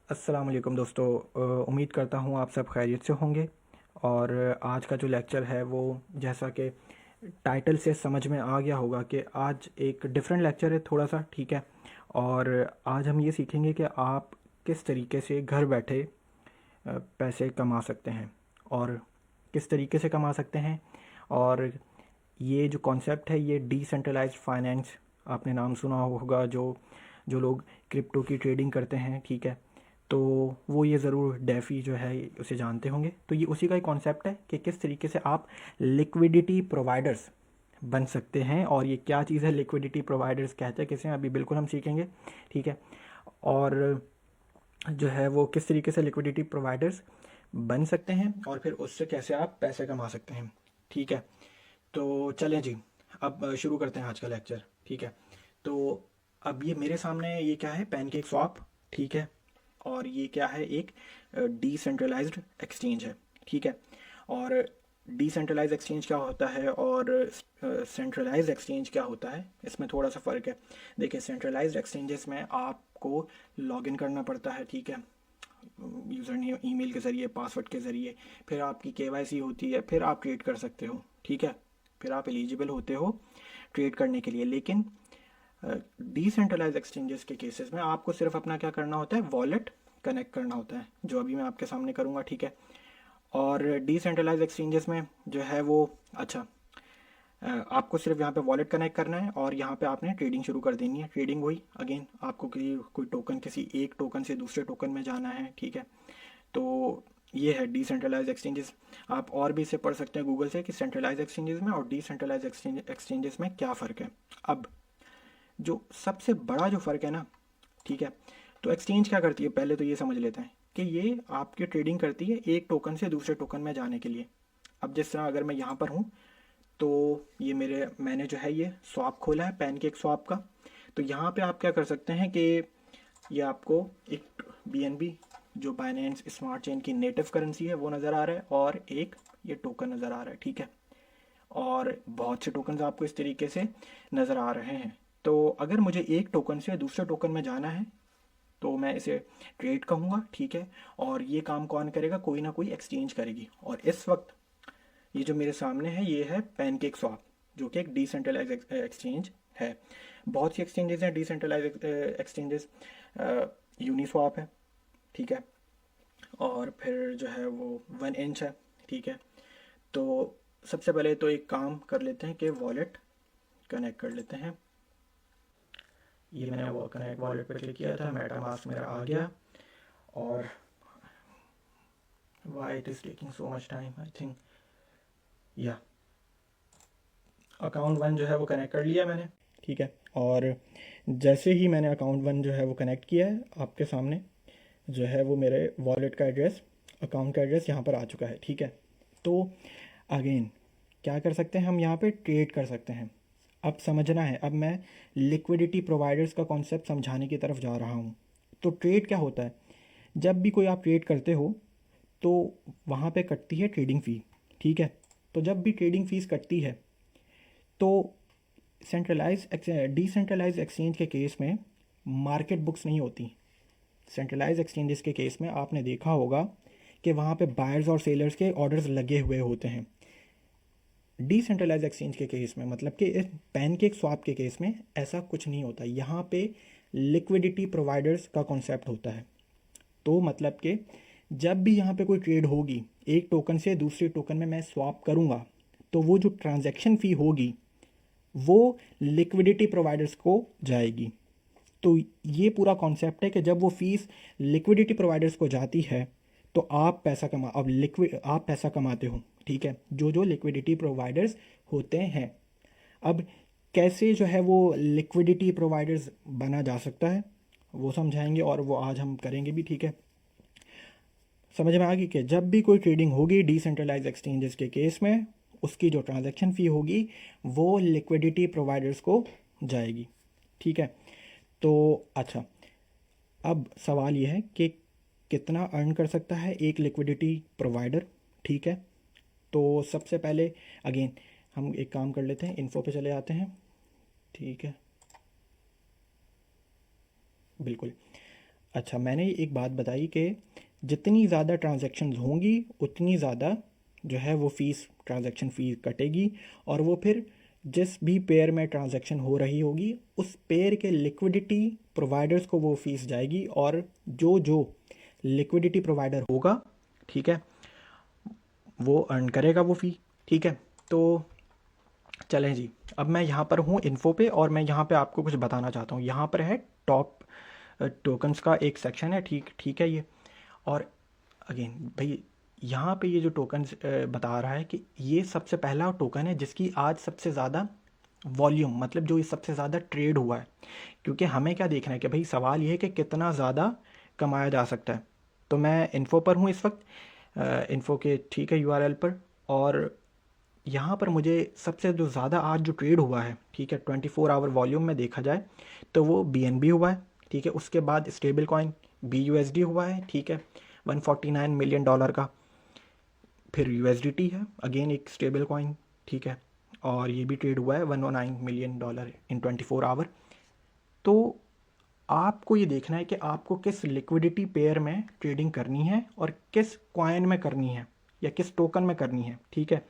अस्सलाम वालेकुम दोस्तों। उम्मीद करता हूँ आप सब खैरियत से होंगे। और आज का जो लेक्चर है वो, जैसा कि टाइटल से समझ में आ गया होगा कि आज एक डिफरेंट लेक्चर है थोड़ा सा, ठीक है। और आज हम ये सीखेंगे कि आप किस तरीके से घर बैठे पैसे कमा सकते हैं और किस तरीके से कमा सकते हैं। और ये जो कॉन्सेप्ट है ये डिसेंट्रलाइज्ड फाइनेंस, आपने नाम सुना होगा। जो जो लोग क्रिप्टो की ट्रेडिंग करते हैं, ठीक है, तो वो ये ज़रूर डेफी जो है उसे जानते होंगे। तो ये उसी का ही कॉन्सेप्ट है कि किस तरीके से आप लिक्विडिटी प्रोवाइडर्स बन सकते हैं। और ये क्या चीज़ है लिक्विडिटी प्रोवाइडर्स, कहते हैं किसे, अभी बिल्कुल हम सीखेंगे, ठीक है। और जो है वो किस तरीके से लिक्विडिटी प्रोवाइडर्स बन सकते हैं और फिर उससे कैसे आप पैसे कमा सकते हैं, ठीक है। तो चलें जी, अब शुरू करते हैं आज का लेक्चर, ठीक है। तो अब ये मेरे सामने ये क्या है, पैनकेक स्वैप, ठीक है। और ये क्या है, एक डिसेंट्रलाइज्ड एक्सचेंज है, ठीक है। और डिसेंट्रलाइज एक्सचेंज क्या होता है और सेंट्रलाइज एक्सचेंज क्या होता है, इसमें थोड़ा सा फ़र्क है। देखिए, सेंट्रलाइज्ड एक्सचेंजेस में आपको लॉगिन करना पड़ता है, ठीक है, यूज़र नेम ईमेल के ज़रिए, पासवर्ड के ज़रिए। फिर आपकी केवाईसी होती है, फिर आप ट्रेड कर सकते हो, ठीक है। फिर आप एलिजिबल होते हो ट्रेड करने के लिए। लेकिन डिसेंट्रलाइज एक्सचेंजेस के केसेस में आपको सिर्फ अपना क्या करना होता है, वॉलेट कनेक्ट करना होता है, जो अभी मैं आपके सामने करूँगा, ठीक है। और डिसेंट्रलाइज एक्सचेंजेस में जो है वो, अच्छा, आपको सिर्फ यहाँ पे वॉलेट कनेक्ट करना है और यहाँ पे आपने ट्रेडिंग शुरू कर देनी है। ट्रेडिंग वही, अगेन आपको किसी कोई टोकन, किसी एक टोकन से दूसरे टोकन में जाना है, ठीक है। तो ये है डिसेंट्रलाइज एक्सचेंजेस। आप और भी इसे पढ़ सकते हैं गूगल से कि सेंट्रलाइज एक्सचेंजेस में और डिसेंट्रलाइज एक्सचेंजेस में क्या फ़र्क है। अब जो सबसे बड़ा जो फ़र्क है ना, ठीक है, तो एक्सचेंज क्या करती है, पहले तो ये समझ लेते हैं कि ये आपकी ट्रेडिंग करती है एक टोकन से दूसरे टोकन में जाने के लिए। अब जिस तरह अगर मैं यहाँ पर हूँ, तो ये मैंने जो है ये स्वैप खोला है, पैनकेक स्वैप का। तो यहाँ पे आप क्या कर सकते हैं कि ये आपको एक BNB, जो बाइनेंस स्मार्ट चेन की नेटिव करेंसी है, वो नज़र आ रहा है, और एक ये टोकन नज़र आ रहा है, ठीक है। और बहुत से टोकन्स आपको इस तरीके से नज़र आ रहे हैं। तो अगर मुझे एक टोकन से दूसरे टोकन में जाना है तो मैं इसे ट्रेड कहूँगा, ठीक है। और ये काम कौन करेगा, कोई ना कोई एक्सचेंज करेगी। और इस वक्त ये जो मेरे सामने है ये है पैनकेक स्वैप, जो कि एक डिसेंट्रलाइज एक्सचेंज है। बहुत सी एक्सचेंजेस हैं डिसेंट्रलाइज एक्सचेंजेस। यूनिस्वैप है, ठीक है। और फिर जो है वो 1inch है, ठीक है। तो सबसे पहले तो एक काम कर लेते हैं कि वॉलेट कनेक्ट कर लेते हैं। ये मैंने वो कनेक्ट वॉलेट पे क्लिक किया था, मेटामास्क मेरा आ गया। और why it is taking so much time, I think, या अकाउंट 1 जो है वो कनेक्ट कर लिया मैंने, ठीक है। और जैसे ही मैंने अकाउंट 1 जो है वो कनेक्ट किया है, आपके सामने जो है वो मेरे वॉलेट का एड्रेस, अकाउंट का एड्रेस यहाँ पर आ चुका है, ठीक है। तो अगेन क्या कर सकते हैं हम, यहाँ पे ट्रेड कर सकते हैं। अब समझना है, अब मैं लिक्विडिटी प्रोवाइडर्स का कॉन्सेप्ट समझाने की तरफ जा रहा हूँ। तो ट्रेड क्या होता है, जब भी कोई आप ट्रेड करते हो तो वहाँ पे कटती है ट्रेडिंग फ़ी, ठीक है। तो जब भी ट्रेडिंग फ़ीस कटती है तो सेंट्रलाइज डिसेंट्रलाइज एक्सचेंज के केस में मार्केट बुक्स नहीं होती। सेंट्रलाइज एक्सचेंजेस के केस में आपने देखा होगा कि वहाँ पे बायर्स और सेलर्स के ऑर्डर्स लगे हुए होते हैं। डिसेंट्रलाइज एक्सचेंज के केस में, मतलब कि इस पैनकेक स्वैप के केस में ऐसा कुछ नहीं होता। यहाँ पे लिक्विडिटी प्रोवाइडर्स का कॉन्सेप्ट होता है। तो मतलब कि जब भी यहाँ पे कोई ट्रेड होगी, एक टोकन से दूसरे टोकन में मैं स्वैप करूँगा, तो वो जो ट्रांजैक्शन फ़ी होगी वो लिक्विडिटी प्रोवाइडर्स को जाएगी। तो ये पूरा कॉन्सेप्ट है कि जब वो फीस लिक्विडिटी प्रोवाइडर्स को जाती है तो आप पैसा कमा, अब लिक्विड आप पैसा कमाते हो, ठीक है, जो जो लिक्विडिटी प्रोवाइडर्स होते हैं। अब कैसे जो है वो लिक्विडिटी प्रोवाइडर्स बना जा सकता है वो समझाएंगे, और वो आज हम करेंगे भी, ठीक है। समझ में आ गई कि जब भी कोई ट्रेडिंग होगी डिसेंट्रलाइज एक्सचेंजेस के केस में, उसकी जो ट्रांजैक्शन फ़ी होगी वो लिक्विडिटी प्रोवाइडर्स को जाएगी, ठीक है। तो अच्छा, अब सवाल यह है कि कितना अर्न कर सकता है एक लिक्विडिटी प्रोवाइडर, ठीक है। तो सबसे पहले अगेन हम एक काम कर लेते हैं, इन्फो पे चले आते हैं, ठीक है, बिल्कुल। अच्छा, मैंने एक बात बताई कि जितनी ज़्यादा ट्रांजैक्शंस होंगी उतनी ज़्यादा जो है वो फ़ीस, ट्रांजैक्शन फ़ीस कटेगी, और वो फिर जिस भी पेयर में ट्रांजैक्शन हो रही होगी उस पेयर के लिक्विडिटी प्रोवाइडर्स को वो फ़ीस जाएगी, और जो जो लिक्विडिटी प्रोवाइडर होगा, ठीक है, वो अर्न करेगा वो फ़ी। ठीक है, तो चलें जी, अब मैं यहाँ पर हूँ इन्फो पे, और मैं यहाँ पे आपको कुछ बताना चाहता हूँ। यहाँ पर है टॉप टोकन्स का एक सेक्शन है, ठीक ठीक है ये। और अगेन भाई, यहाँ पे ये जो टोकन्स बता रहा है कि ये सबसे पहला टोकन है जिसकी आज सबसे ज़्यादा वॉल्यूम, मतलब जो ये सबसे ज़्यादा ट्रेड हुआ है। क्योंकि हमें क्या देखना है कि भाई सवाल ये है कि कितना ज़्यादा कमाया जा सकता है। तो मैं इन्फो पर हूँ इस वक्त, इन्फो के ठीक है यूआरएल पर, और यहाँ पर मुझे सबसे जो ज़्यादा आज जो ट्रेड हुआ है, ठीक है, 24 आवर वॉल्यूम में देखा जाए तो वो BNB हुआ है। ठीक है, उसके बाद स्टेबल कॉइन BUSD हुआ है, ठीक है, $149 मिलियन का। फिर USDT है, अगेन एक स्टेबल कॉइन, ठीक है, और ये भी ट्रेड हुआ है $109 मिलियन इन 24 आवर। तो आपको ये देखना है कि आपको किस लिक्विडिटी पेयर में ट्रेडिंग करनी है और किस कॉइन में करनी है या किस टोकन में करनी है। ठीक है,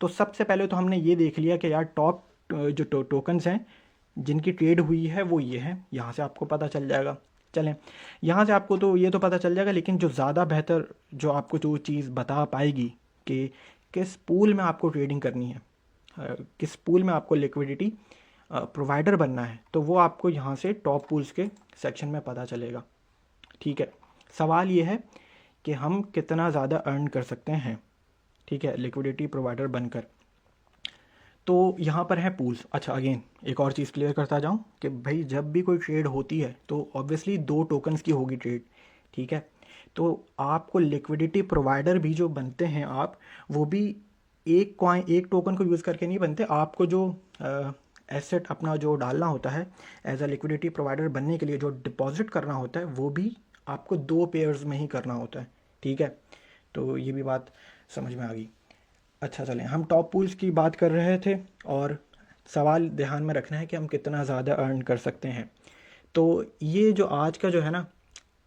तो सबसे पहले तो हमने ये देख लिया कि यार टॉप जो टोकन्स हैं जिनकी ट्रेड हुई है वो ये हैं, यहाँ से आपको पता चल जाएगा। चलें, यहाँ से आपको तो ये तो पता चल जाएगा, लेकिन जो ज़्यादा बेहतर जो आपको जो चीज़ बता पाएगी कि किस पूल में आपको ट्रेडिंग करनी है, किस पूल में आपको लिक्विडिटी प्रोवाइडर बनना है, तो वो आपको यहाँ से टॉप पूल्स के सेक्शन में पता चलेगा। ठीक है, सवाल ये है कि हम कितना ज़्यादा अर्न कर सकते हैं, ठीक है, लिक्विडिटी प्रोवाइडर बनकर। तो यहाँ पर है पूल्स। अच्छा, अगेन एक और चीज़ क्लियर करता जाऊँ कि भाई जब भी कोई ट्रेड होती है तो ऑब्वियसली दो टोकन्स की होगी ट्रेड। ठीक है, तो आपको लिक्विडिटी प्रोवाइडर भी जो बनते हैं आप, वो भी एक कॉइन एक टोकन को यूज़ करके नहीं बनते। आपको जो एसेट अपना जो डालना होता है एज अ लिक्विडिटी प्रोवाइडर बनने के लिए, जो डिपॉजिट करना होता है, वो भी आपको दो पेयर्स में ही करना होता है। ठीक है, तो ये भी बात समझ में आ गई। अच्छा, चलें, हम टॉप पूल्स की बात कर रहे थे, और सवाल ध्यान में रखना है कि हम कितना ज़्यादा अर्न कर सकते हैं। तो ये जो आज का जो है ना,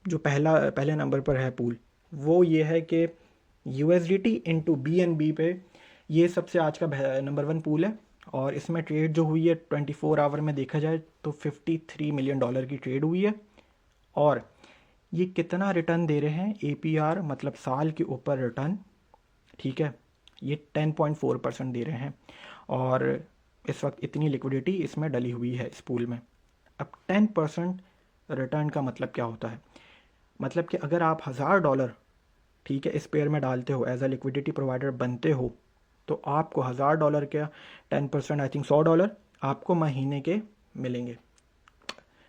जो पहले नंबर पर है पूल, वो ये है कि USDT इंटू BNB पे ये सबसे आज का नंबर 1 पूल है। और इसमें ट्रेड जो हुई है 24 आवर में देखा जाए तो $53 मिलियन की ट्रेड हुई है। और ये कितना रिटर्न दे रहे हैं, APR मतलब साल के ऊपर रिटर्न, ठीक है, ये 10.4% दे रहे हैं। और इस वक्त इतनी लिक्विडिटी इसमें डली हुई है इस पूल में। अब 10% रिटर्न का मतलब क्या होता है, मतलब कि अगर आप $1000, ठीक है, इस पेयर में डालते हो, एज अ लिक्विडिटी प्रोवाइडर बनते हो, तो आपको $1000 का 10% आई थिंक $100 आपको महीने के मिलेंगे,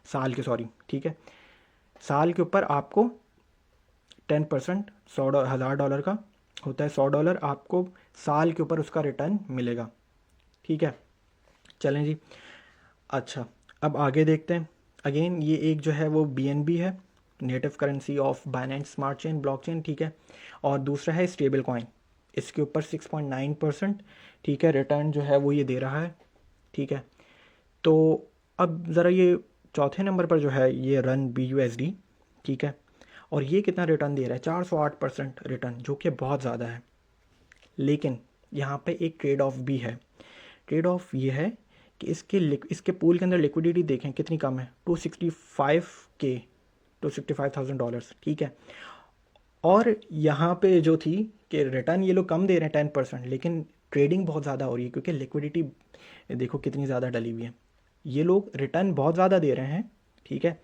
साल के, सॉरी, ठीक है, साल के ऊपर आपको 10% $100 का होता है, $100 आपको साल के ऊपर उसका रिटर्न मिलेगा। ठीक है, चलें जी। अच्छा, अब आगे देखते हैं। अगेन ये एक जो है वो BNB है, native currency of Binance smart chain blockchain, ठीक है, और दूसरा है स्टेबल कॉइन। इसके ऊपर 6.9%, ठीक है, रिटर्न जो है वो ये दे रहा है। ठीक है, तो अब ज़रा ये चौथे नंबर पर जो है ये रन BUSD, ठीक है, और ये कितना रिटर्न दे रहा है, 408% रिटर्न, जो कि बहुत ज़्यादा है। लेकिन यहाँ पे एक ट्रेड ऑफ भी है। ट्रेड ऑफ ये है कि इसके पूल के अंदर लिक्विडिटी देखें कितनी कम है, 265,000 ठीक है। और यहाँ पे जो थी कि रिटर्न ये लोग कम दे रहे हैं 10%, लेकिन ट्रेडिंग बहुत ज़्यादा हो रही है क्योंकि लिक्विडिटी देखो कितनी ज़्यादा डली हुई है। ये लोग रिटर्न बहुत ज़्यादा दे रहे हैं, ठीक है,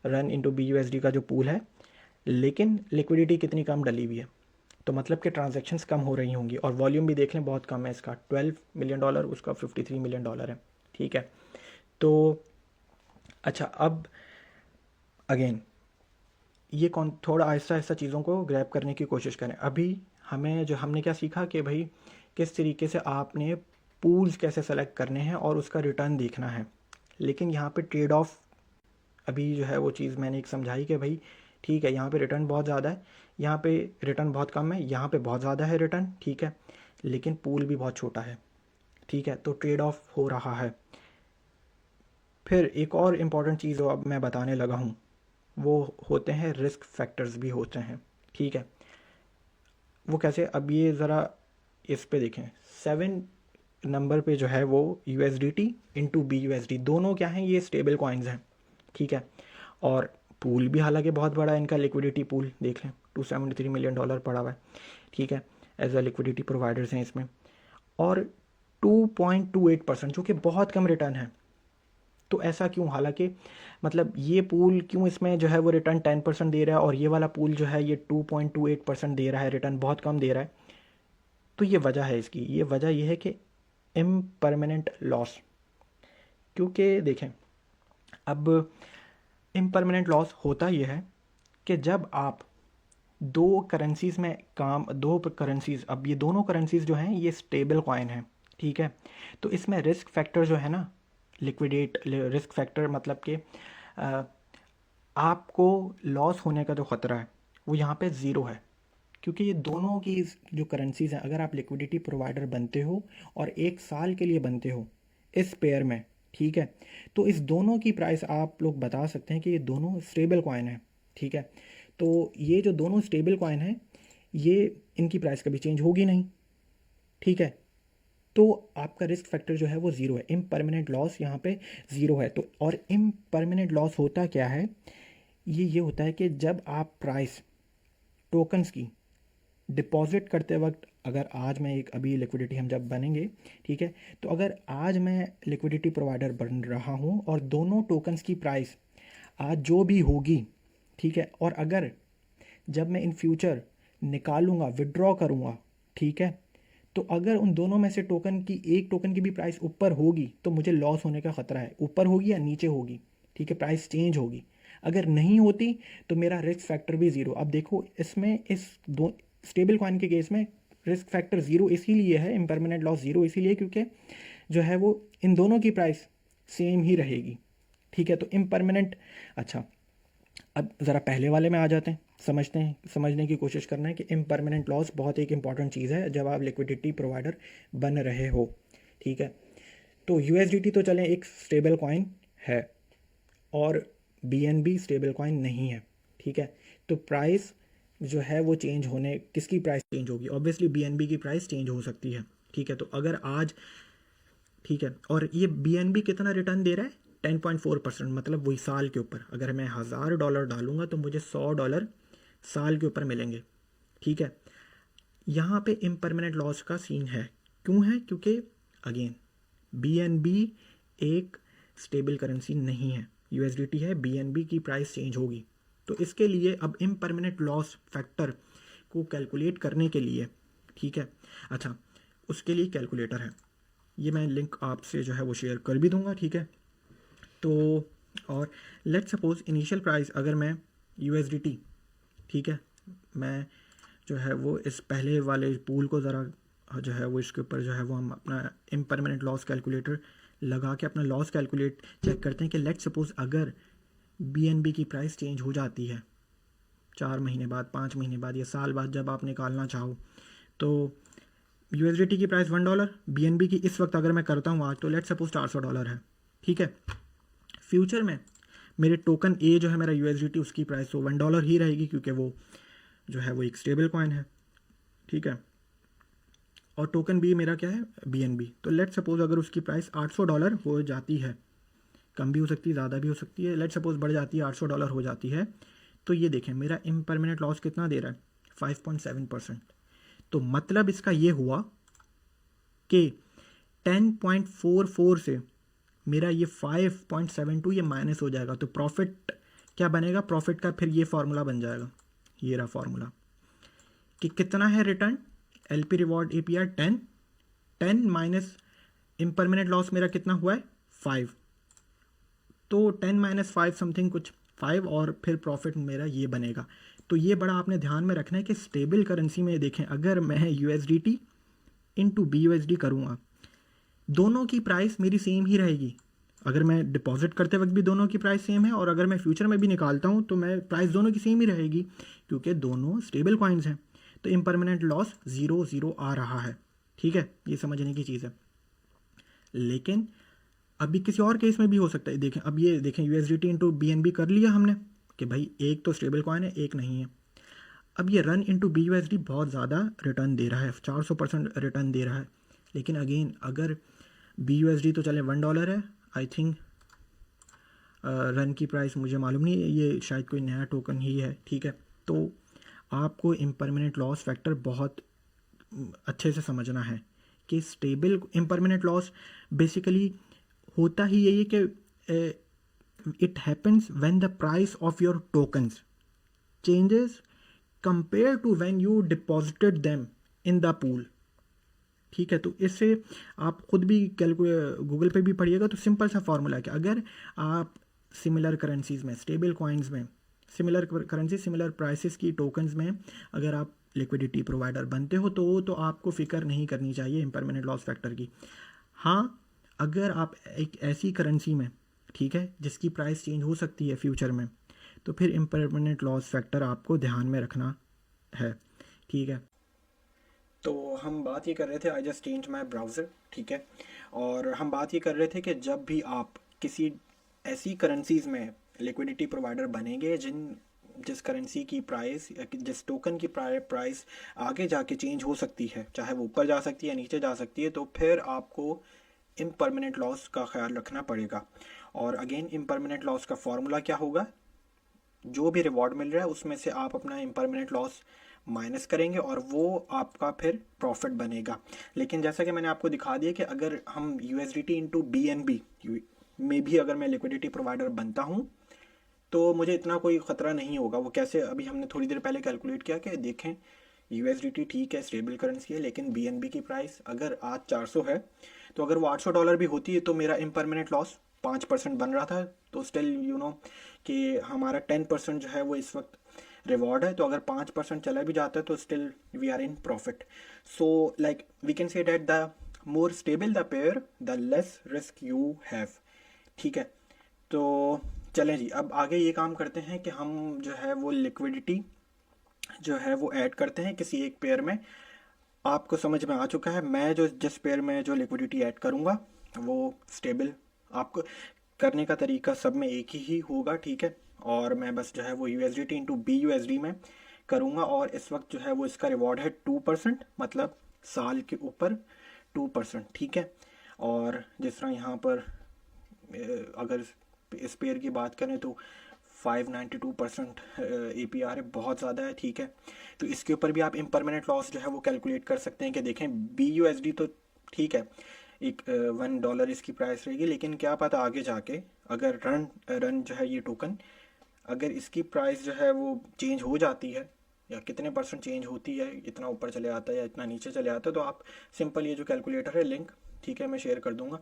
रन इंटू BUSD का जो पूल है, लेकिन लिक्विडिटी कितनी कम डली हुई है। तो मतलब कि ट्रांजैक्शंस कम हो रही होंगी, और वॉल्यूम भी देख लें बहुत कम है इसका, $12 मिलियन, उसका $53 मिलियन है। ठीक है, तो अच्छा, अब अगेन ये कौन थोड़ा आहिस्ता आहिस्ता चीज़ों को ग्रैब करने की कोशिश करें। अभी हमें जो हमने क्या सीखा कि भाई किस तरीके से आपने पूल्स कैसे सेलेक्ट करने हैं और उसका रिटर्न देखना है। लेकिन यहाँ पे ट्रेड ऑफ अभी जो है वो चीज़ मैंने एक समझाई कि भाई ठीक है, यहाँ पे रिटर्न बहुत ज़्यादा है, यहाँ पे रिटर्न बहुत कम है, यहाँ पे बहुत ज़्यादा है रिटर्न, ठीक है, लेकिन पूल भी बहुत छोटा है। ठीक है, तो ट्रेड ऑफ हो रहा है। फिर एक और इम्पॉर्टेंट चीज़ जो अब मैं बताने लगा हूँ, वो होते हैं रिस्क फैक्टर्स भी होते हैं, ठीक है। वो कैसे, अब ये ज़रा इस पे देखें, 7 नंबर पे जो है वो USDT इंटू BUSD, दोनों क्या हैं, ये स्टेबल कॉइन्स हैं, ठीक है। और पूल भी हालांकि बहुत बड़ा है इनका, लिक्विडिटी पूल देख लें, $273 मिलियन पड़ा हुआ है, ठीक है, एज अ लिक्विडिटी प्रोवाइडर्स हैं इसमें। और 2.28% जो कि बहुत कम रिटर्न है। तो ऐसा क्यों, हालांकि मतलब ये पूल क्यों इसमें जो है वो रिटर्न 10% दे रहा है और ये वाला पूल जो है ये 2.28% दे रहा है, रिटर्न बहुत कम दे रहा है। तो ये वजह है इसकी, ये वजह ये है कि इम्परमानेंट लॉस। क्योंकि देखें, अब इम्परमानेंट लॉस होता ये है कि जब आप दो करेंसीज, अब ये दोनों करेंसीज जो हैं ये स्टेबल कॉइन हैं, ठीक है। तो इसमें रिस्क फैक्टर जो है ना, लिक्विडेट रिस्क फैक्टर मतलब कि आपको लॉस होने का जो ख़तरा है वो यहाँ पे ज़ीरो है। क्योंकि ये दोनों की जो करेंसीज हैं, अगर आप लिक्विडिटी प्रोवाइडर बनते हो और 1 साल के लिए बनते हो इस पेयर में, ठीक है, तो इस दोनों की प्राइस आप लोग बता सकते हैं कि ये दोनों स्टेबल कॉइन है, ठीक है। तो ये जो दोनों स्टेबल कॉइन है, ये इनकी प्राइस कभी चेंज होगी नहीं, ठीक है। तो आपका रिस्क फैक्टर जो है वो ज़ीरो है, इम्परमानेंट लॉस यहाँ पे ज़ीरो है। तो और इम्परमानेंट लॉस होता क्या है, ये होता है कि जब आप प्राइस टोकन्स की डिपॉजिट करते वक्त, अगर आज मैं एक अभी लिक्विडिटी हम जब बनेंगे, ठीक है, तो अगर आज मैं लिक्विडिटी प्रोवाइडर बन रहा हूँ और दोनों टोकन्स की प्राइस आज जो भी होगी, ठीक है, और अगर जब मैं इन फ्यूचर निकालूंगा, विड्रॉ करूँगा, ठीक है, तो अगर उन दोनों में से एक टोकन की भी प्राइस ऊपर होगी तो मुझे लॉस होने का ख़तरा है, ऊपर होगी या नीचे होगी, ठीक है, प्राइस चेंज होगी। अगर नहीं होती तो मेरा रिस्क फैक्टर भी ज़ीरो। अब देखो इसमें, इस दो स्टेबल कॉइन के केस में रिस्क फैक्टर ज़ीरो इसीलिए है, इम्परमानेंट लॉस ज़ीरो इसीलिए क्योंकि जो है वो इन दोनों की प्राइस सेम ही रहेगी, ठीक है। तो इम्परमानेंट, अच्छा, अब ज़रा पहले वाले में आ जाते हैं, समझने की कोशिश करना है कि इम्परमानेंट लॉस बहुत एक इंपॉर्टेंट चीज़ है जब आप लिक्विडिटी प्रोवाइडर बन रहे हो, ठीक है। तो USDT तो चलें एक स्टेबल कॉइन है और BNB स्टेबल कॉइन नहीं है, ठीक है। तो प्राइस जो है वो चेंज होने, किसकी प्राइस चेंज होगी, ऑब्वियसली BNB की प्राइस चेंज हो सकती है, ठीक है। तो अगर आज, ठीक है, और ये BNB कितना रिटर्न दे रहा है, 10.4%, मतलब वही साल के ऊपर, अगर मैं $1000 डालूंगा तो मुझे $100 साल के ऊपर मिलेंगे, ठीक है। यहाँ पे इम्परमानेंट लॉस का सीन है, क्यों है, क्योंकि अगेन BNB एक स्टेबल करेंसी नहीं है, USDT है, BNB की प्राइस चेंज होगी। तो इसके लिए अब इम्परमानेंट लॉस फैक्टर को कैलकुलेट करने के लिए, ठीक है, अच्छा, उसके लिए कैलकुलेटर है, ये मैं लिंक आपसे जो है वो शेयर कर भी दूंगा, ठीक है। तो और लेट सपोज इनिशियल प्राइस अगर मैं USDT, ठीक है, मैं जो है वो इस पहले वाले पूल को ज़रा जो है वो इसके ऊपर जो है वो हम अपना इम्परमानेंट लॉस कैलकुलेटर लगा के अपना लॉस कैलकुलेट चेक करते हैं कि लेट सपोज अगर BNB की प्राइस चेंज हो जाती है 4 महीने बाद, 5 महीने बाद या साल बाद, जब आप निकालना चाहो, तो USDT की प्राइस $1, BNB की इस वक्त अगर मैं करता हूँ आज, तो लेट सपोज $400 है, ठीक है। फ्यूचर में मेरे टोकन A जो है मेरा USDT, उसकी प्राइस तो $1 ही रहेगी क्योंकि वो जो है वो एक स्टेबल कॉइन है, ठीक है। और टोकन B मेरा क्या है, BNB। तो लेट सपोज अगर उसकी प्राइस $800 हो जाती है, कम भी हो सकती है, ज़्यादा भी हो सकती है, लेट सपोज बढ़ जाती है, $800 हो जाती है, तो ये देखें मेरा इम्परमानेंट लॉस कितना दे रहा है, 5.7%। तो मतलब इसका ये हुआ कि 10.44 से मेरा ये 5.72 ये माइनस हो जाएगा। तो प्रॉफिट क्या बनेगा, प्रॉफिट का फिर ये फार्मूला बन जाएगा, ये रहा फार्मूला कि कितना है return, LP reward APR 10 minus impermanent loss मेरा कितना हुआ है 5, तो 10 माइनस 5 समथिंग कुछ 5, और फिर प्रॉफिट मेरा ये बनेगा। तो ये बड़ा आपने ध्यान में रखना है कि स्टेबल करेंसी में देखें, अगर मैं USDT इंटू BUSD करूँगा, दोनों की प्राइस मेरी सेम ही रहेगी। अगर मैं डिपॉजिट करते वक्त भी दोनों की प्राइस सेम है, और अगर मैं फ्यूचर में भी निकालता हूँ तो मैं प्राइस दोनों की सेम ही रहेगी क्योंकि दोनों स्टेबल कॉइन्स हैं। तो इम्परमानेंट लॉस 0 आ रहा है, ठीक है, ये समझने की चीज़ है। लेकिन अभी किसी और केस में भी हो सकता है, देखें अब ये देखें USDT इंटू BNB कर लिया हमने, कि भाई एक तो स्टेबल कॉइन है, एक नहीं है। अब ये रन इनटू BUSD बहुत ज़्यादा रिटर्न दे रहा है, 400% रिटर्न दे रहा है। लेकिन अगेन अगर BUSD तो चले $1 है, आई थिंक रन की प्राइस मुझे मालूम नहीं है, ये शायद कोई नया टोकन ही है, ठीक है। तो आपको इम्परमानेंट लॉस फैक्टर बहुत अच्छे से समझना है कि स्टेबल इम्परमानेंट लॉस बेसिकली होता ही यही है कि it happens when the price of your tokens changes compare to when you deposited them in the pool, ठीक है। तो इससे आप खुद भी गूगल पे भी पढ़िएगा, तो सिंपल सा फॉर्मूला है कि अगर आप सिमिलर करेंसीज में, स्टेबल कॉइन्स में, सिमिलर करेंसी सिमिलर प्राइसेस की टोकन्स में अगर आप लिक्विडिटी प्रोवाइडर बनते हो तो आपको फिक्र नहीं करनी चाहिए इम्परमानेंट लॉस फैक्टर की। हाँ, अगर आप एक ऐसी करेंसी में, ठीक है, जिसकी प्राइस चेंज हो सकती है फ्यूचर में, तो फिर इम्परमानेंट लॉस फैक्टर आपको ध्यान में रखना है, ठीक है। तो हम बात ये कर रहे थे, I just change my browser, ठीक है। और हम बात ये कर रहे थे कि जब भी आप किसी ऐसी करेंसीज़ में लिक्विडिटी प्रोवाइडर बनेंगे जिस करेंसी की प्राइस या जिस टोकन की प्राइस आगे जाके चेंज हो सकती है, चाहे वो ऊपर जा सकती है नीचे जा सकती है, तो फिर आपको इम्परमानेंट लॉस का ख्याल रखना पड़ेगा। और अगेन इम्परमानेंट लॉस का फॉर्मूला क्या होगा, जो भी रिवॉर्ड मिल रहा है उसमें से आप अपना इम्परमानेंट लॉस माइनस करेंगे और वो आपका फिर प्रॉफिट बनेगा। लेकिन जैसा कि मैंने आपको दिखा दिया कि अगर हम USDT इंटू BNB में भी अगर मैं लिक्विडिटी प्रोवाइडर बनता हूँ तो मुझे इतना कोई ख़तरा नहीं होगा। वो कैसे, अभी हमने थोड़ी देर पहले कैलकुलेट किया कि देखें USDT ठीक है, स्टेबल करेंसी है, लेकिन BNB की प्राइस अगर आज 400 है, तो अगर वो $800 भी होती है तो मेरा इम्परमानेंट लॉस 5% बन रहा था। तो स्टिल कि हमारा 10% जो है वो इस वक्त रिवॉर्ड है, तो अगर 5% चला भी जाता है तो still we are in profit. So like we can say that the more stable the pair the less risk you have, ठीक है। तो चलें जी, अब आगे ये काम करते हैं कि हम जो है वो लिक्विडिटी जो है वो ऐड करते हैं किसी एक पेयर में। आपको समझ में आ चुका है, मैं जिस पेयर में जो लिक्विडिटी ऐड करूँगा वो स्टेबल, आपको करने का तरीका सब में एक ही होगा, ठीक है। और मैं बस जो है वो USDT इंटू BUSD में करूँगा, और इस वक्त जो है वो इसका रिवॉर्ड है 2%, मतलब साल के ऊपर 2%, ठीक है। और जिस तरह यहाँ पर अगर इस पेयर की बात करें तो 592% APR है, बहुत ज़्यादा है, ठीक है। तो इसके ऊपर भी आप इम्परमानेंट लॉस जो है वो कैलकुलेट कर सकते हैं कि देखें BUSD तो ठीक है, एक $1 इसकी प्राइस रहेगी, लेकिन क्या पता आगे जाके अगर रन जो है ये टोकन, अगर इसकी प्राइस जो है वो चेंज हो जाती है या कितने % चेंज होती है, इतना ऊपर चले आता है या इतना नीचे चले आता है, तो आप सिंपल ये जो कैलकुलेटर है लिंक, ठीक है, मैं शेयर कर दूंगा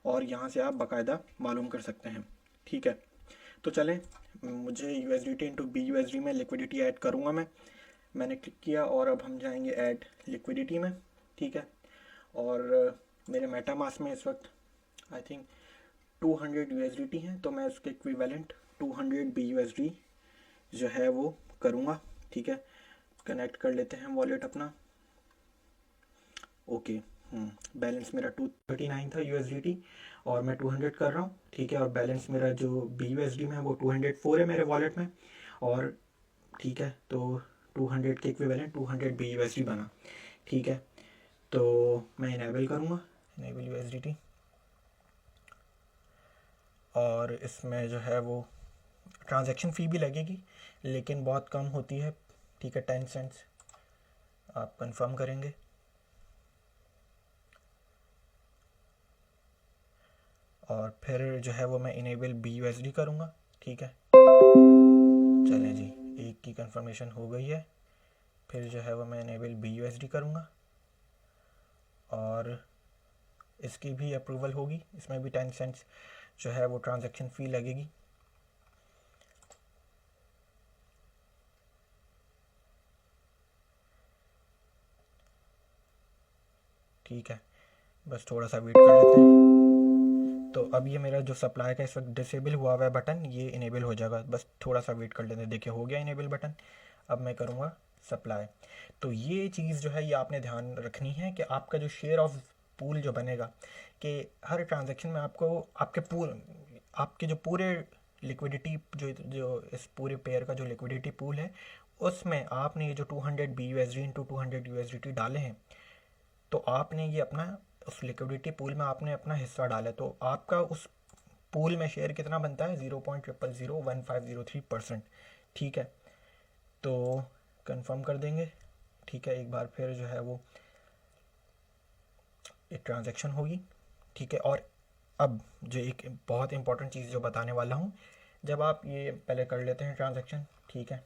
और यहाँ से आप बाकायदा मालूम कर सकते हैं, ठीक है। तो चलें, मुझे USDT इंटू BUSD में लिक्विडिटी ऐड करूँगा मैंने क्लिक किया और अब हम जाएंगे ऐड लिक्विडिटी में, ठीक है। और मेरे मेटामास्क में इस वक्त आई थिंक 200 USDT हैं, तो मैं उसके इक्विवेलेंट 200 BUSD जो है वो करूँगा, ठीक है। कनेक्ट कर लेते हैं वॉलेट अपना, ओके। बैलेंस मेरा 239 था USDT और मैं 200 कर रहा हूँ, ठीक है। और बैलेंस मेरा जो BUSD में है वो 204 है मेरे वॉलेट में, और ठीक है, तो 200 के इक्विवेलेंट 200 BUSD बना, ठीक है। तो मैं इनेबल करूँगा, इनेबल USDT, और इसमें जो है वो ट्रांजैक्शन फ़ी भी लगेगी, लेकिन बहुत कम होती है, ठीक है, 10 सेंट्स। आप कंफर्म करेंगे और फिर जो है वो मैं इनेबल BUSD करूँगा, ठीक है। चलें जी, एक की कंफर्मेशन हो गई है, फिर जो है वो मैं इनेबल BUSD करूँगा और इसकी भी अप्रूवल होगी, इसमें भी 10 सेंट्स जो है वो ट्रांजैक्शन फ़ी लगेगी। ठीक है, बस थोड़ा सा वेट कर लेते हैं। तो अब ये मेरा जो सप्लाई का इस वक्त डिसेबल हुआ हुआ है बटन, ये इनेबल हो जाएगा, बस थोड़ा सा वेट कर लेते हैं। देखिए हो गया इनेबल बटन, अब मैं करूँगा सप्लाई। तो ये चीज़ जो है ये आपने ध्यान रखनी है कि आपका जो शेयर ऑफ पूल जो बनेगा, कि हर ट्रांजैक्शन में आपको आपके जो पूरे लिक्विडिटी जो जो इस पूरे पेयर का जो लिक्विडिटी पूल है उसमें आपने ये जो 200 BUSD इंटू 200 USDT डाले हैं, तो आपने ये अपना उस लिक्विडिटी पूल में आपने अपना हिस्सा डाला है, तो आपका उस पूल में शेयर कितना बनता है 0.001503%। ठीक है, तो कंफर्म कर देंगे। ठीक है, एक बार फिर जो है वो एक ट्रांजैक्शन होगी। ठीक है, और अब जो एक बहुत इंपॉर्टेंट चीज़ जो बताने वाला हूँ, जब आप ये पहले कर लेते हैं ट्रांजैक्शन, ठीक है,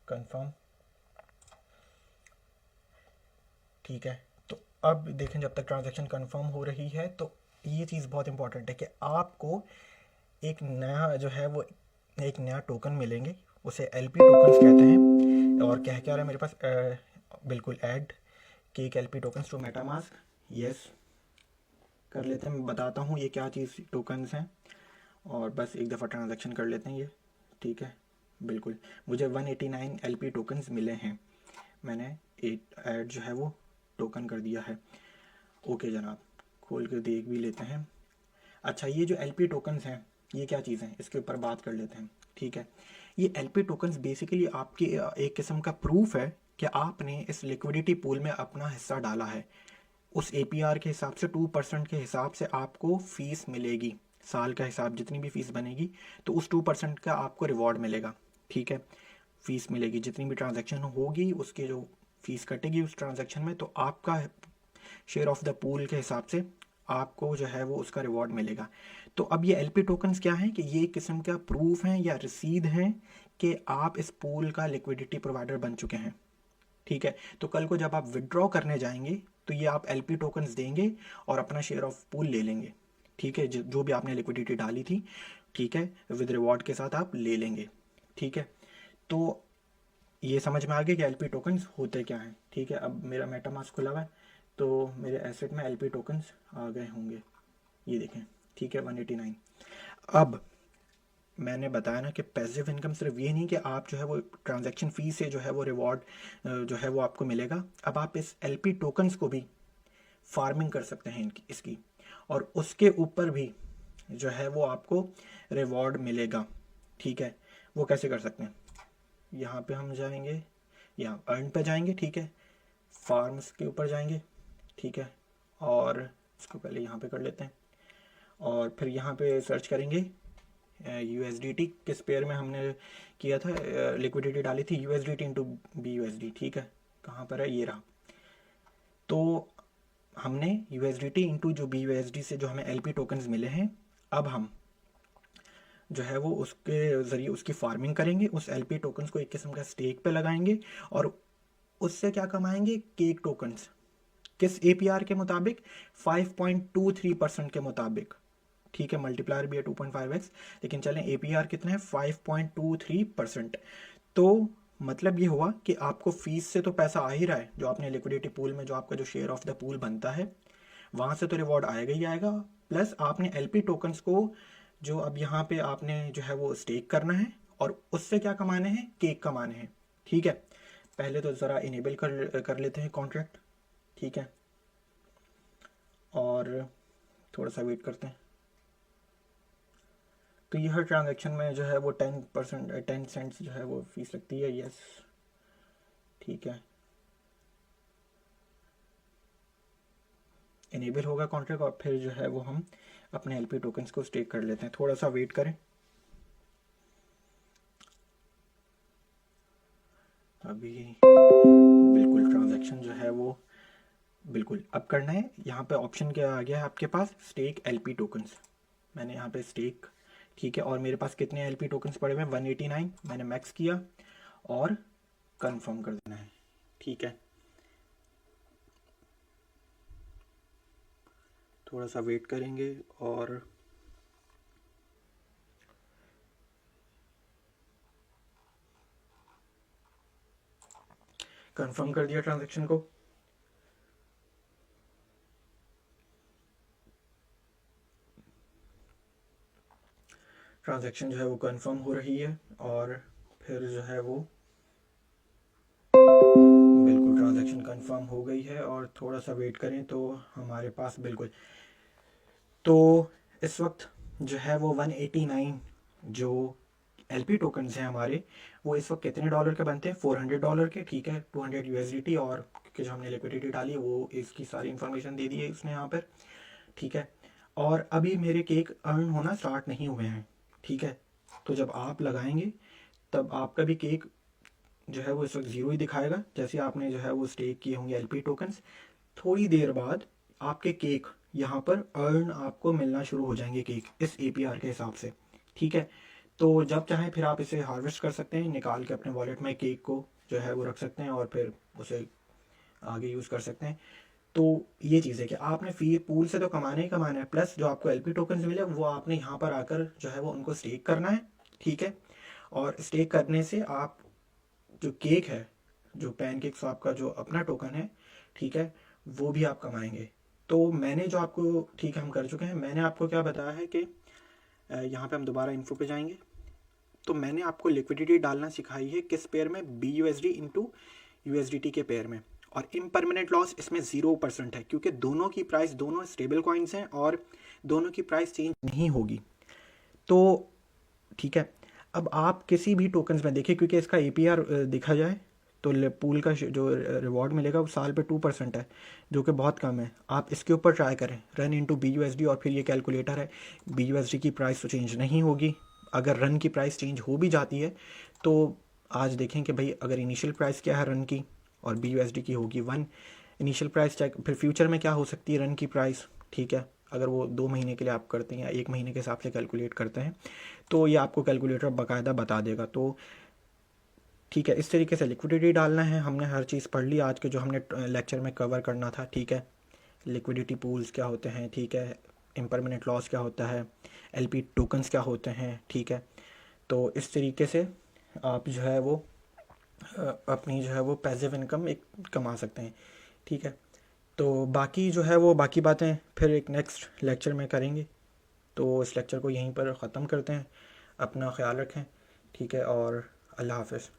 कंफर्म। ठीक है, तो अब देखें जब तक ट्रांजैक्शन कंफर्म हो रही है, तो ये चीज़ बहुत इंपॉर्टेंट है कि आपको एक नया जो है वो एक नया टोकन मिलेंगे, उसे LP टोकन्स कहते हैं। और क्या रहा है मेरे पास, बिल्कुल add cake LP tokens to MetaMask. Yes, कर लेते हैं, मैं बताता हूँ ये क्या चीज़ टोकन्स हैं, और बस एक दफ़ा ट्रांजैक्शन कर लेते हैं ये। ठीक है, बिल्कुल मुझे 189 LP टोकन्स मिले हैं, मैंने एक ऐड जो है वो टोकन कर दिया है। ओके जनाब, खोल कर देख भी लेते हैं। अच्छा, ये जो LP टोकन्स हैं ये क्या चीज़ है, इसके ऊपर बात कर लेते हैं। ठीक है, ये LP टोकन्स बेसिकली आपकी एक किस्म का प्रूफ है कि आपने इस लिक्विडिटी पूल में अपना हिस्सा डाला है। उस APR के हिसाब से 2% के हिसाब से आपको फ़ीस मिलेगी, साल का हिसाब जितनी भी फ़ीस बनेगी तो उस 2% का आपको रिवॉर्ड मिलेगा। ठीक है, फ़ीस मिलेगी, जितनी भी ट्रांजैक्शन होगी उसकी जो फ़ीस कटेगी उस ट्रांजैक्शन में, तो आपका शेयर ऑफ द पूल के हिसाब से आपको जो है वो उसका रिवॉर्ड मिलेगा। तो अब ये LP टोकन्स क्या है कि ये एक किस्म का प्रूफ है या रसीद है कि आप इस पूल का लिक्विडिटी प्रोवाइडर बन चुके हैं। ठीक है, तो कल को जब आप विड्रॉ करने जाएंगे तो ये आप LP टोकन्स देंगे और अपना शेयर ऑफ पूल ले लेंगे। ठीक है, जो भी आपने लिक्विडिटी डाली थी, ठीक है, विद रिवॉर्ड के साथ आप ले लेंगे। ठीक है, तो ये समझ में आ गया कि LP टोकन्स होते क्या हैं। ठीक है, अब मेरा मेटामास्क खुला हुआ है तो मेरे एसेट में LP टोकन्स आ गए होंगे, ये देखें। ठीक है, 189। अब मैंने बताया ना कि पैसिव इनकम सिर्फ ये नहीं कि आप जो है वो ट्रांजैक्शन फ़ी से जो है वो रिवॉर्ड जो है वो आपको मिलेगा, अब आप इस LP टोकन्स को भी फार्मिंग कर सकते हैं इसकी, और उसके ऊपर भी जो है वो आपको रिवॉर्ड मिलेगा। ठीक है, वो कैसे कर सकते हैं, यहाँ पे हम जाएंगे, यहाँ अर्न पे जाएंगे। ठीक है, फार्म्स के ऊपर जाएंगे। ठीक है, और इसको पहले यहाँ पे कर लेते हैं, और फिर यहाँ पे सर्च करेंगे USDT, किस पेयर में हमने किया था लिक्विडिटी डाली थी, USDT इंटू BUSD। ठीक है, कहाँ पर है, ये रहा। तो हमने USDT इंटू जो BUSD से जो हमें LP टोकन्स मिले हैं, अब हम जो है वो उसके ज़रिए उसकी फार्मिंग करेंगे, उस LP टोकन्स को एक किस्म का स्टेक पे लगाएंगे और उससे क्या कमाएंगे, केक टोकन्स। किस APR के मुताबिक, 5.23% के मुताबिक। ठीक है, मल्टीप्लायर भी है 2.5x, लेकिन चलें APR कितना है, 5.23%। तो मतलब ये हुआ कि आपको फीस से तो पैसा आ ही रहा है, जो आपने लिक्विडिटी पूल में जो आपका जो शेयर ऑफ द पूल बनता है वहाँ से तो रिवॉर्ड आएगा ही आएगा, प्लस आपने LP टोकन्स को जो अब यहाँ पे आपने जो है वो स्टेक करना है और उससे क्या कमाने हैं, केक कमाने हैं। ठीक है, पहले तो ज़रा इनेबल कर लेते हैं कॉन्ट्रैक्ट। ठीक है, और थोड़ा सा वेट करते हैं। तो ये हर ट्रांजैक्शन में जो है वो 10 सेंट्स जो है वो फीस लगती है। यस, ठीक है, इनेबल होगा कॉन्ट्रैक्ट और फिर जो है वो हम अपने LP टोकन्स को स्टेक कर लेते हैं। थोड़ा सा वेट करें, अभी बिल्कुल ट्रांजैक्शन जो है वो बिल्कुल अब करना है। यहाँ पे ऑप्शन क्या आ गया है आपके पास, स्टेक LP टोकन्स। मैंने यहाँ पे स्टेक, ठीक है, और मेरे पास कितने LP टोकन्स पड़े हुए हैं, 189। मैंने मैक्स किया और कंफर्म कर देना है। ठीक है, थोड़ा सा वेट करेंगे और कंफर्म कर दिया ट्रांजैक्शन को। ट्रांजैक्शन जो है वो कंफर्म हो रही है और फिर जो है वो बिल्कुल ट्रांजैक्शन कंफर्म हो गई है, और थोड़ा सा वेट करें तो हमारे पास बिल्कुल, तो इस वक्त जो है वो 189 जो एलपी टोकन्स हैं हमारे, वो इस वक्त कितने डॉलर के बनते हैं, $400 के, ठीक है, 200 यूएसडीटी, और कि जो हमने लिक्विडिटी डाली वो इसकी सारी इन्फॉर्मेशन दे दी है उसने यहाँ पर, ठीक है। और अभी मेरे केक अर्न होना स्टार्ट नहीं हुए हैं, ठीक है। तो जब आप लगाएंगे तब आपका भी केक जो है वो इस वक्त ज़ीरो ही दिखाएगा, जैसे आपने जो है वो स्टेक किए होंगे एलपी टोकन्स। थोड़ी देर बाद आपके केक यहाँ पर अर्न आपको मिलना शुरू हो जाएंगे, केक इस एपीआर के हिसाब से, ठीक है। तो जब चाहें फिर आप इसे हार्वेस्ट कर सकते हैं, निकाल के अपने वॉलेट में केक को जो है वो रख सकते हैं और फिर उसे आगे यूज़ कर सकते हैं। तो ये चीज़ है कि आपने फी पूल से तो कमाना ही कमाना है, प्लस जो आपको एलपी टोकन्स मिले वो आपने यहाँ पर आकर जो है वो उनको स्टेक करना है, ठीक है। और स्टेक करने से आप जो केक है, जो पैनकेक्स आपका जो अपना टोकन है, ठीक है, वो भी आप कमाएंगे। तो मैंने जो आपको, ठीक है हम कर चुके हैं, मैंने आपको क्या बताया है कि यहाँ पे हम दोबारा इन्फो पे जाएंगे। तो मैंने आपको लिक्विडिटी डालना सिखाई है किस पेयर में, BUSD इंटू USDT के पेयर में, और इम्परमानेंट लॉस इसमें 0% है, क्योंकि दोनों की प्राइस, दोनों स्टेबल कॉइन्स हैं और दोनों की प्राइस चेंज नहीं होगी। तो ठीक है, अब आप किसी भी टोकन्स में देखिए, क्योंकि इसका APR देखा जाए तो पूल का जो रिवॉर्ड मिलेगा वो साल पे 2% है, जो कि बहुत कम है। आप इसके ऊपर ट्राई करें, रन इंटू BUSD, और फिर ये कैलकुलेटर है, BUSD की प्राइस तो चेंज नहीं होगी। अगर रन की प्राइस चेंज हो भी जाती है तो आज देखें कि भाई अगर इनिशियल प्राइस क्या है रन की, और BUSD की होगी 1 इनिशियल प्राइस, चेक फिर फ्यूचर में क्या हो सकती है रन की प्राइस, ठीक है। अगर वो 2 महीने के लिए आप करते हैं या 1 महीने के हिसाब से कैलकुलेट करते हैं तो ये आपको कैलकुलेटर बाकायदा बता देगा। तो ठीक है, इस तरीके से लिक्विडिटी डालना है। हमने हर चीज़ पढ़ ली आज के जो हमने लेक्चर में कवर करना था, ठीक है। लिक्विडिटी पूल्स क्या होते हैं, ठीक है, इम्परमानेंट लॉस क्या होता है, एलपी टोकन्स क्या होते हैं, ठीक है। तो इस तरीके से आप जो है वो अपनी जो है वो पैसिव इनकम एक कमा सकते हैं, ठीक है। तो बाकी जो है वो बाकी बातें फिर एक नेक्स्ट लेक्चर में करेंगे। तो इस लेक्चर को यहीं पर ख़त्म करते हैं। अपना ख्याल रखें, ठीक है, और अल्लाह हाफ़िज़।